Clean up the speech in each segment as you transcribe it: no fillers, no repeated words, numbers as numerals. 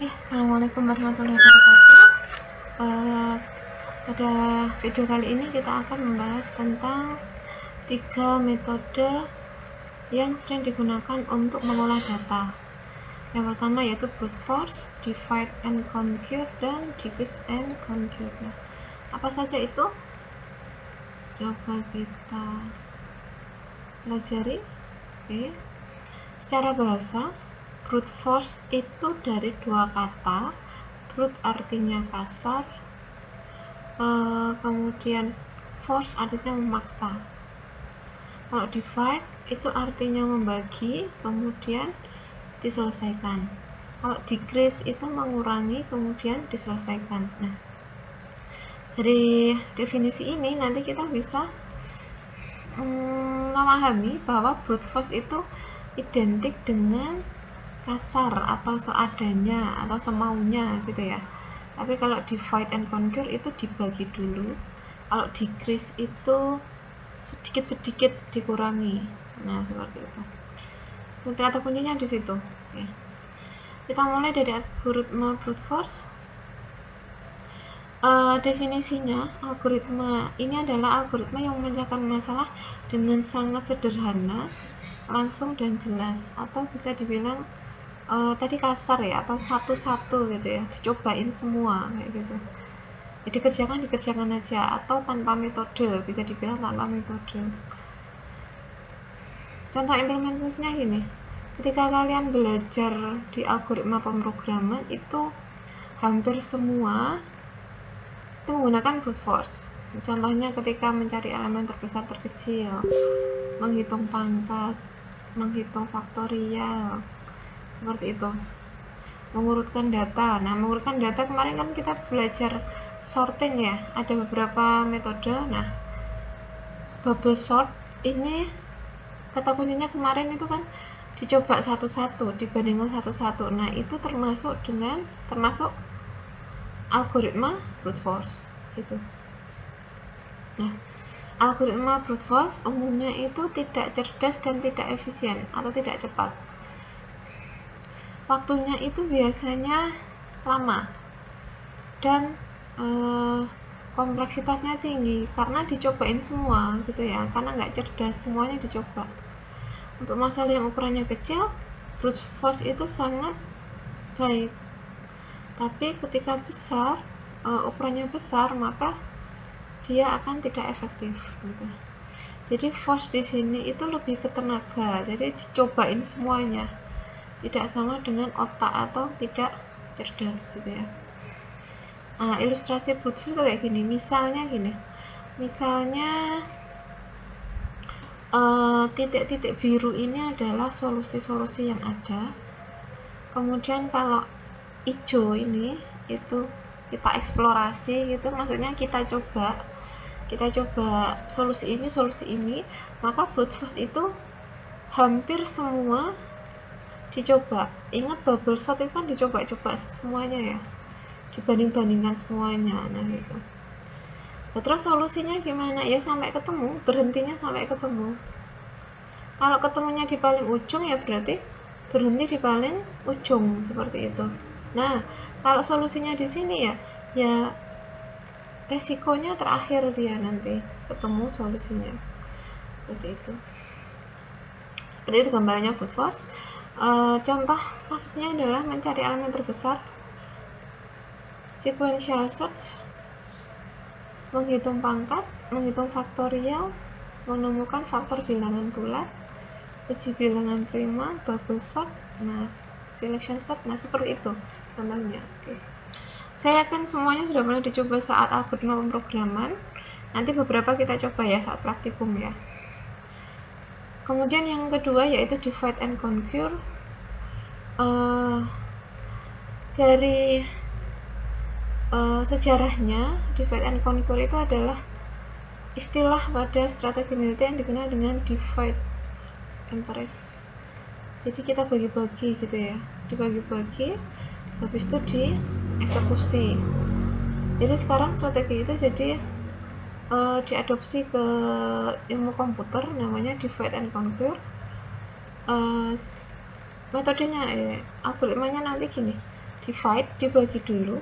Assalamualaikum warahmatullahi wabarakatuh. Pada video kali ini kita akan membahas tentang 3 metode yang sering digunakan untuk mengolah data. Yang pertama yaitu brute force, divide and conquer, dan decrease and conquer. Nah, apa saja itu? Coba kita pelajari. Oke. Secara bahasa, brute force itu dari dua kata. Brute artinya kasar, kemudian force artinya memaksa. Kalau divide itu artinya membagi, kemudian diselesaikan. Kalau decrease itu mengurangi, kemudian diselesaikan. Nah, dari definisi ini nanti kita bisa memahami bahwa brute force itu identik dengan kasar atau seadanya atau semaunya gitu ya. Tapi kalau divide and conquer itu dibagi dulu. Kalau decrease itu sedikit-sedikit dikurangi. Nah, seperti itu. Kata kuncinya di situ. Oke. Kita mulai dari algoritma brute force. Definisinya, algoritma ini adalah algoritma yang memecahkan masalah dengan sangat sederhana, langsung dan jelas, atau bisa dibilang tadi kasar ya, atau satu-satu gitu ya, dicobain semua kayak gitu. Jadi dikerjakan aja, atau tanpa metode, bisa dibilang tanpa metode. Contoh implementasinya gini, ketika kalian belajar di algoritma pemrograman itu hampir semua itu menggunakan brute force. Contohnya ketika mencari elemen terbesar terkecil, menghitung pangkat, menghitung faktorial, seperti itu. Mengurutkan data. Nah, mengurutkan data kemarin kan kita belajar sorting ya, ada beberapa metode. Nah, bubble sort ini kata kuncinya kemarin itu kan dicoba satu-satu, dibandingkan satu-satu. Nah, itu termasuk algoritma brute force gitu. Nah, algoritma brute force umumnya itu tidak cerdas dan tidak efisien atau tidak cepat. Waktunya itu biasanya lama dan kompleksitasnya tinggi karena dicobain semua gitu ya, karena nggak cerdas, semuanya dicoba. Untuk masalah yang ukurannya kecil, brute force itu sangat baik. Tapi ketika besar, ukurannya besar, maka dia akan tidak efektif gitu. Jadi force di sini itu lebih ke tenaga, jadi dicobain semuanya, tidak sama dengan otak atau tidak cerdas gitu ya. Nah, ilustrasi brute force itu kayak gini, misalnya titik-titik biru ini adalah solusi-solusi yang ada. Kemudian kalau hijau ini itu kita eksplorasi gitu, maksudnya kita coba solusi ini, maka brute force itu hampir semua dicoba. Ingat bubble sort itu kan dicoba-coba semuanya ya, dibanding-bandingkan semuanya. Nah gitu. Nah, terus solusinya gimana? Ya sampai ketemu, berhentinya sampai ketemu. Kalau ketemunya di paling ujung ya berarti berhenti di paling ujung, seperti itu. Nah, kalau solusinya di sini ya resikonya terakhir dia nanti ketemu solusinya. Seperti itu. Seperti itu gambarannya brute force. Contoh kasusnya adalah mencari elemen terbesar, sequential search, menghitung pangkat, menghitung faktorial, menemukan faktor bilangan bulat, uji bilangan prima, bubble sort, nah selection sort, nah seperti itu contohnya. Oke. Saya yakin semuanya sudah pernah dicoba saat algoritma pemrograman. Nanti beberapa kita coba ya saat praktikum ya. Kemudian yang kedua yaitu divide and conquer. Dari sejarahnya, divide and conquer itu adalah istilah pada strategi militer yang dikenal dengan divide and impress. Jadi kita bagi-bagi gitu ya, dibagi-bagi, habis itu dieksekusi. Jadi sekarang strategi itu jadi diadopsi ke ilmu komputer, namanya divide and conquer. Metodenya algoritmanya nanti gini, divide, dibagi dulu,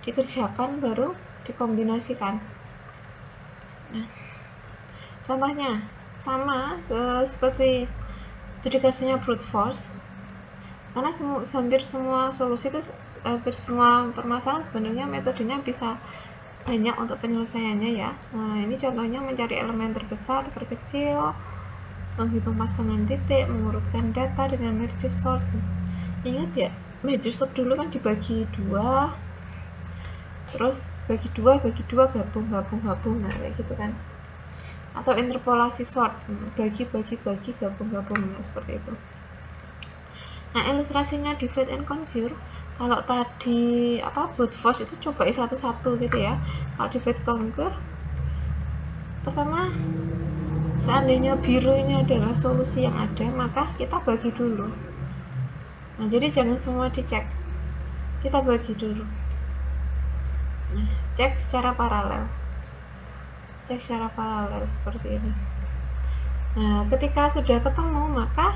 dikerjakan, baru dikombinasikan. Nah, contohnya sama seperti studi kasusnya brute force, karena hampir semua solusi itu, hampir semua permasalahan sebenarnya metodenya bisa banyak untuk penyelesaiannya ya. Nah, ini contohnya mencari elemen terbesar, terkecil, menghitung pasangan titik, mengurutkan data dengan merge sort. Ingat ya, merge sort dulu kan dibagi dua, terus bagi dua, gabung, nah kayak gitu kan. Atau interpolasi sort, bagi, gabung, nah, seperti itu. Nah, ilustrasinya divide and conquer, kalau tadi brute force itu coba satu-satu gitu ya. Kalau divide conquer, pertama seandainya biru ini adalah solusi yang ada, maka kita bagi dulu. Nah, jadi jangan semua dicek, kita bagi dulu. Nah, cek secara paralel seperti ini. Nah, ketika sudah ketemu maka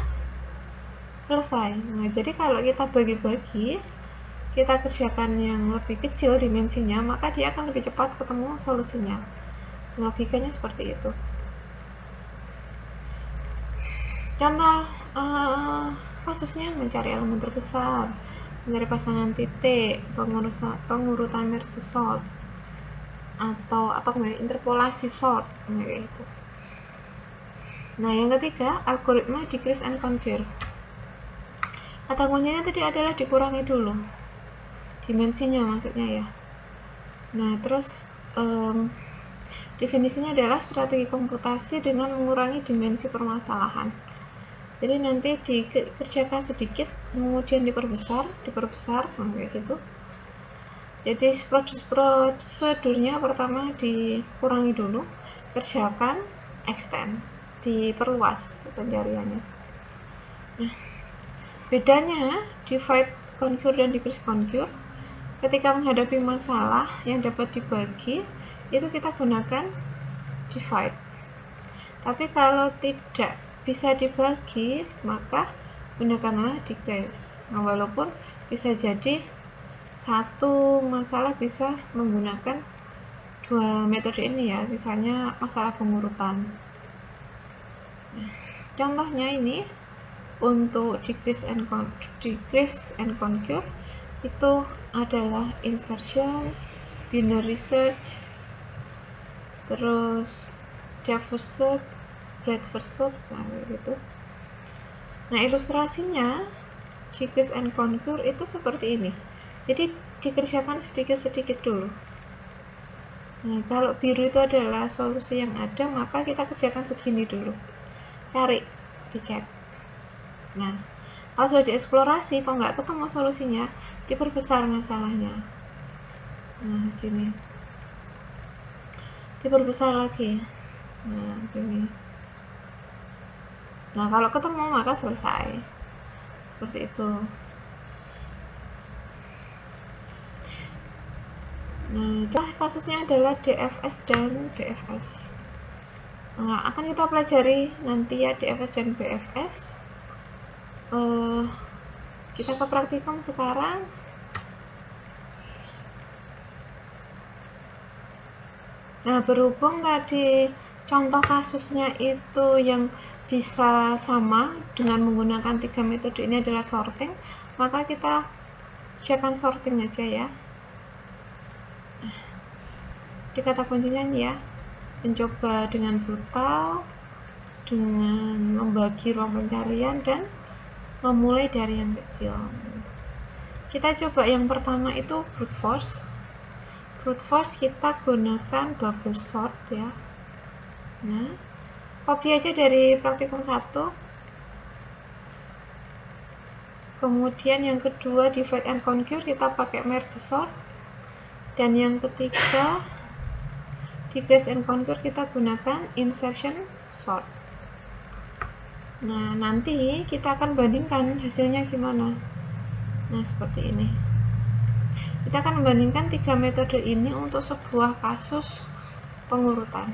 selesai. Nah, jadi kalau kita bagi-bagi, kita kerjakan yang lebih kecil dimensinya, maka dia akan lebih cepat ketemu solusinya. Logikanya seperti itu. Contoh kasusnya mencari elemen terbesar, mencari pasangan titik, pengurutan merge sort, atau interpolasi sort, kayak gitu. Nah, yang ketiga, algoritma decrease and conquer. Kata kuncinya tadi adalah dikurangi dulu dimensinya, maksudnya ya. Nah, terus definisinya adalah strategi komputasi dengan mengurangi dimensi permasalahan. Jadi nanti dikerjakan sedikit, kemudian diperbesar, kayak gitu. Jadi prosedurnya pertama dikurangi dulu, kerjakan, extend, diperluas pencariannya. Nah, bedanya divide conquer dan decrease conquer, ketika menghadapi masalah yang dapat dibagi, itu kita gunakan divide. Tapi kalau tidak bisa dibagi, maka gunakanlah decrease. Nah, walaupun bisa jadi satu masalah bisa menggunakan dua metode ini ya, misalnya masalah pengurutan. Nah, contohnya ini untuk decrease and conquer itu adalah insertion, binary search, terus depth first search, breadth first search, nah gitu. Nah, ilustrasinya decrease and conquer itu seperti ini. Jadi dikerjakan sedikit-sedikit dulu. Nah, kalau biru itu adalah solusi yang ada, maka kita kerjakan segini dulu. Cari, dicek. Nah, kalau sudah dieksplorasi, kalau nggak ketemu solusinya, diperbesar masalahnya. Nah, gini. Diperbesar lagi. Nah, gini. Nah, kalau ketemu, maka selesai. Seperti itu. Nah, kasusnya adalah DFS dan BFS. Nah, akan kita pelajari nanti ya DFS dan BFS. Kita ke praktikum sekarang. Nah, berhubung tadi contoh kasusnya itu yang bisa sama dengan menggunakan 3 metode ini adalah sorting, maka kita kerjakan sorting aja ya. Di kata kuncinya ya, mencoba dengan brutal, dengan membagi ruang pencarian, dan memulai dari yang kecil. Kita coba yang pertama itu brute force. Brute force kita gunakan bubble sort ya. Nah, copy aja dari praktikum 1. Kemudian yang kedua divide and conquer kita pakai merge sort. Dan yang ketiga decrease and conquer kita gunakan insertion sort. Nah, nanti kita akan bandingkan hasilnya gimana. Nah, seperti ini. Kita akan membandingkan 3 metode ini untuk sebuah kasus pengurutan.